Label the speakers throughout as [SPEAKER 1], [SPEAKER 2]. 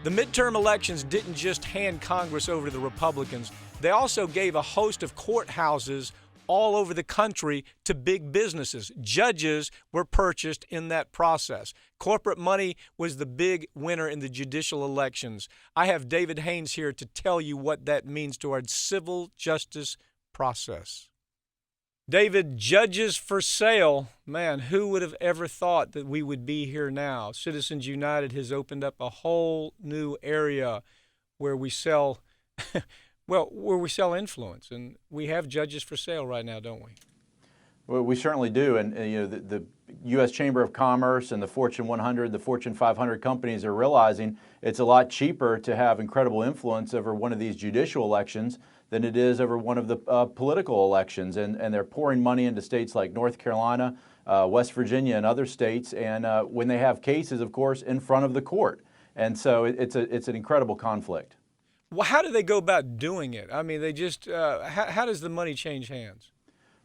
[SPEAKER 1] The midterm elections didn't just hand Congress over to the Republicans. They also gave a host of courthouses all over the country to big businesses. Judges were purchased in that process. Corporate money was the big winner in the judicial elections. I have David Haynes here to tell you what that means to our civil justice process. David, judges for sale. Man, who would have ever thought that we would be here now? Citizens United has opened up a whole new area where we sell where we sell influence, and we have judges for sale right now, don't we?
[SPEAKER 2] Well, we certainly do, and the U.S. Chamber of Commerce and the Fortune 100, the Fortune 500 companies are realizing it's a lot cheaper to have incredible influence over one of these judicial elections than it is over one of the political elections, and they're pouring money into states like North Carolina, West Virginia, and other states, and when they have cases, of course, in front of the court, and so it's an incredible conflict.
[SPEAKER 1] Well, how do they go about doing it? I mean, they just how does the money change hands?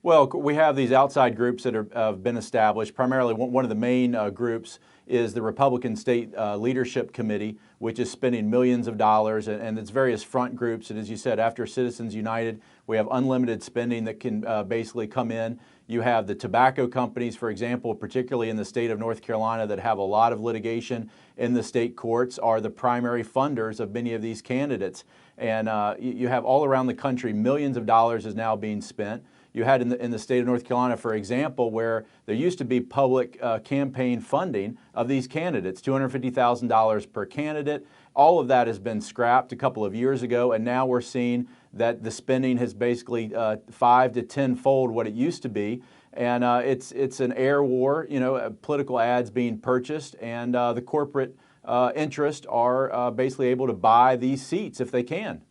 [SPEAKER 2] Well, we have these outside groups that have been established. Primarily, one of the main groups is the Republican State Leadership Committee, which is spending millions of dollars, and it's various front groups. And as you said, after Citizens United, we have unlimited spending that can basically come in. You have the tobacco companies, for example, particularly in the state of North Carolina, that have a lot of litigation in the state courts, are the primary funders of many of these candidates. And you have all around the country, millions of dollars is now being spent. You had in the state of North Carolina, for example, where there used to be public campaign funding of these candidates, $250,000 per candidate. All of that has been scrapped a couple of years ago, and now we're seeing that the spending has basically 5 to 10-fold what it used to be. And it's an air war, political ads being purchased, and the corporate interests are basically able to buy these seats if they can.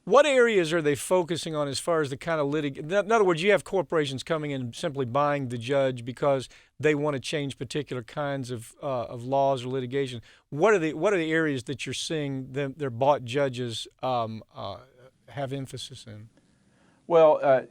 [SPEAKER 1] What areas are they focusing on as far as the kind of litigation? In other words, you have corporations coming in and simply buying the judge because they want to change particular kinds of laws or litigation. What are the areas that you're seeing their bought judges have emphasis in?
[SPEAKER 2] Well,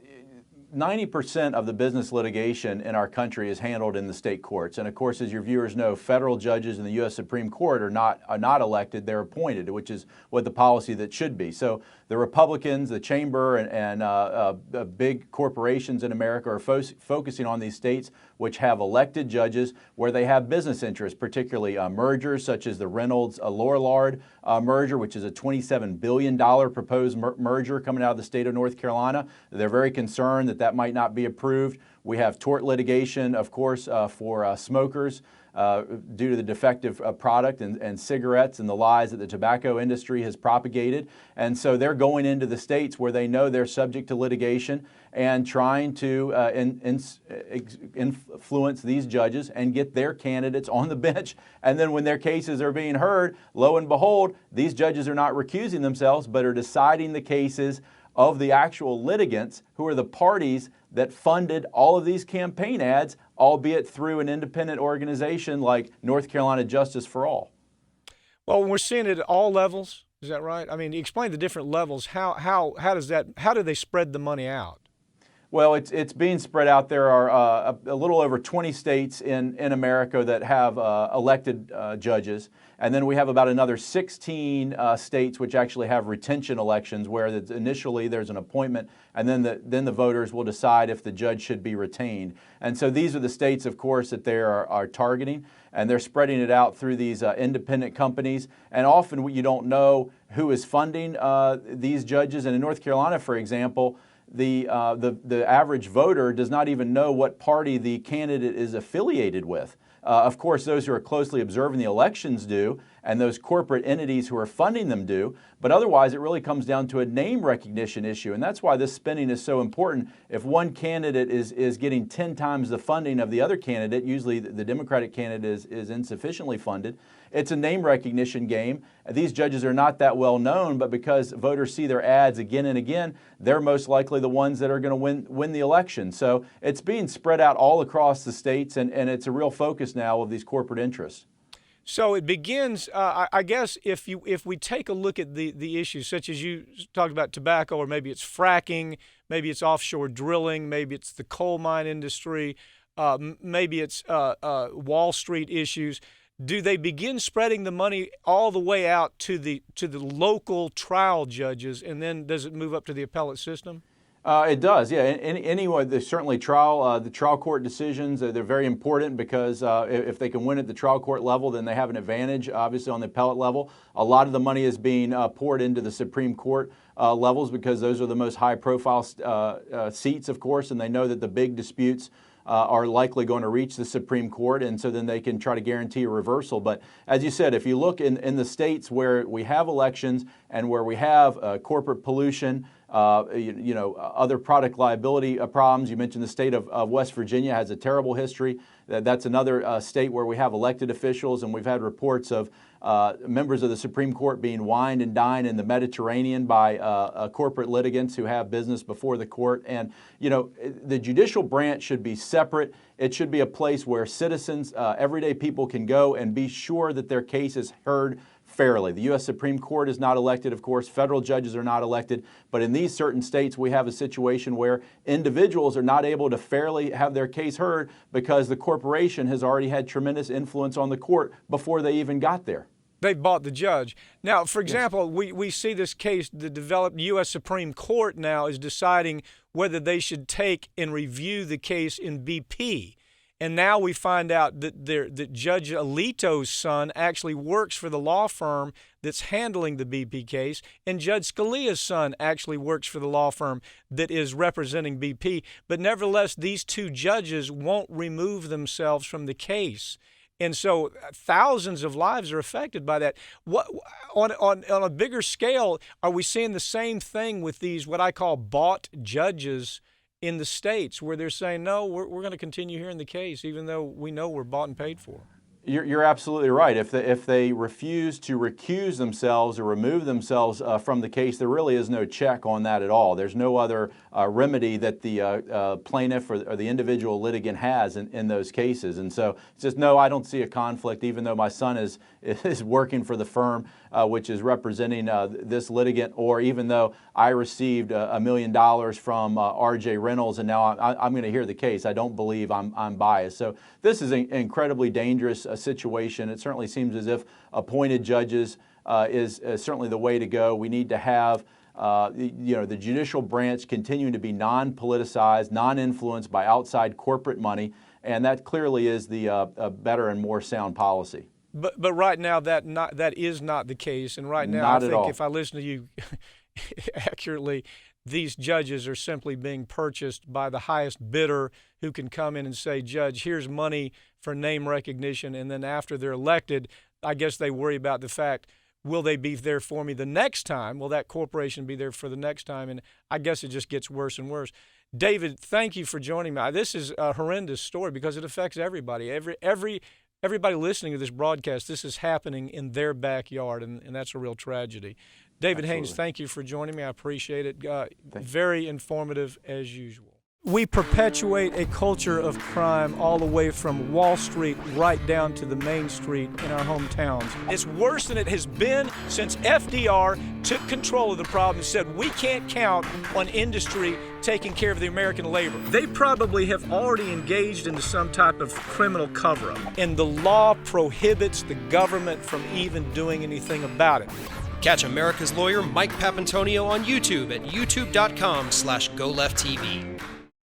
[SPEAKER 2] 90% of the business litigation in our country is handled in the state courts. And of course, as your viewers know, federal judges in the U.S. Supreme Court are not elected, they're appointed, which is what the policy that should be. So the Republicans, the chamber, and big corporations in America are focusing on these states which have elected judges where they have business interests, particularly mergers such as the Reynolds-Lorillard merger, which is a $27 billion proposed merger coming out of the state of North Carolina. They're very concerned that might not be approved. We have tort litigation, of course, for smokers due to the defective product and cigarettes and the lies that the tobacco industry has propagated. And so they're going into the states where they know they're subject to litigation and trying to influence these judges and get their candidates on the bench. And then when their cases are being heard, lo and behold, these judges are not recusing themselves, but are deciding the cases of the actual litigants who are the parties that funded all of these campaign ads, albeit through an independent organization like North Carolina Justice for All.
[SPEAKER 1] Well, we're seeing it at all levels. Is that right? I mean, explain the different levels. How do they spread the money out?
[SPEAKER 2] Well, it's being spread out. There are a little over 20 states in America that have elected judges. And then we have about another 16 states which actually have retention elections where initially there's an appointment and then the voters will decide if the judge should be retained. And so these are the states, of course, that they are targeting, and they're spreading it out through these independent companies. And often you don't know who is funding these judges. And in North Carolina, for example, the average voter does not even know what party the candidate is affiliated with. Of course, those who are closely observing the elections do, and those corporate entities who are funding them do, but otherwise it really comes down to a name recognition issue, and that's why this spending is so important. If one candidate is getting 10 times the funding of the other candidate, usually the Democratic candidate is insufficiently funded, it's a name recognition game. These judges are not that well known, but because voters see their ads again and again, they're most likely the ones that are going to win the election. So it's being spread out all across the states, and it's a real focus now of these corporate interests.
[SPEAKER 1] So it begins, I guess, if we take a look at the issues, such as you talked about tobacco, or maybe it's fracking, maybe it's offshore drilling, maybe it's the coal mine industry, maybe it's Wall Street issues. do they begin spreading the money all the way out to the local trial judges, and then does it move up to the appellate system?
[SPEAKER 2] It does, yeah. Anyway, there's certainly the trial court decisions, they're very important because if they can win at the trial court level, then they have an advantage, obviously, on the appellate level. A lot of the money is being poured into the Supreme Court levels because those are the most high-profile seats, of course, and they know that the big disputes are likely going to reach the Supreme Court, and so then they can try to guarantee a reversal. But as you said, if you look in the states where we have elections and where we have corporate pollution, other product liability problems. You mentioned the state of West Virginia has a terrible history. That's another state where we have elected officials, and we've had reports of members of the Supreme Court being wined and dined in the Mediterranean by corporate litigants who have business before the court. And, the judicial branch should be separate. It should be a place where citizens, everyday people can go and be sure that their case is heard fairly. The U.S. Supreme Court is not elected, of course. Federal judges are not elected. But in these certain states, we have a situation where individuals are not able to fairly have their case heard because the corporation has already had tremendous influence on the court before they even got there.
[SPEAKER 1] They bought the judge. Now, for example, we see this case, the developed U.S. Supreme Court now is deciding whether they should take and review the case in BP. And now we find out that Judge Alito's son actually works for the law firm that's handling the BP case, and Judge Scalia's son actually works for the law firm that is representing BP. But nevertheless, these two judges won't remove themselves from the case. And so thousands of lives are affected by that. What on a bigger scale, are we seeing the same thing with these what I call bought judges in the states where they're saying, no, we're going to continue hearing the case even though we know we're bought and paid for?
[SPEAKER 2] You're absolutely right. If they refuse to recuse themselves or remove themselves from the case, there really is no check on that at all. There's no other remedy that the plaintiff or the individual litigant has in those cases. And so it's just, no, I don't see a conflict, even though my son is working for the firm which is representing this litigant, or even though I received $1 million from R.J. Reynolds and now I'm going to hear the case. I don't believe I'm biased. So this is an incredibly dangerous situation. It certainly seems as if appointed judges is certainly the way to go. We need to have the judicial branch continuing to be non-politicized, non-influenced by outside corporate money, and that clearly is the better and more sound policy.
[SPEAKER 1] But right now that is not the case, and right now I think if I listen to you accurately, these judges are simply being purchased by the highest bidder who can come in and say, Judge, here's money for name recognition, and then after they're elected, I guess they worry about the fact, will they be there for me the next time? Will that corporation be there for the next time? And I guess it just gets worse and worse. David, thank you for joining me. This is a horrendous story because it affects everybody. Everybody listening to this broadcast, this is happening in their backyard, and that's a real tragedy. David Haynes, thank you for joining me. I appreciate it. Very informative as usual. We perpetuate a culture of crime all the way from Wall Street right down to the main street in our hometowns. It's worse than it has been since FDR took control of the problem and said we can't count on industry taking care of the American labor. They probably have already engaged into some type of criminal cover-up, and the law prohibits the government from even doing anything about it.
[SPEAKER 3] Catch America's lawyer Mike Papantonio on YouTube at youtube.com/GoLeftTV.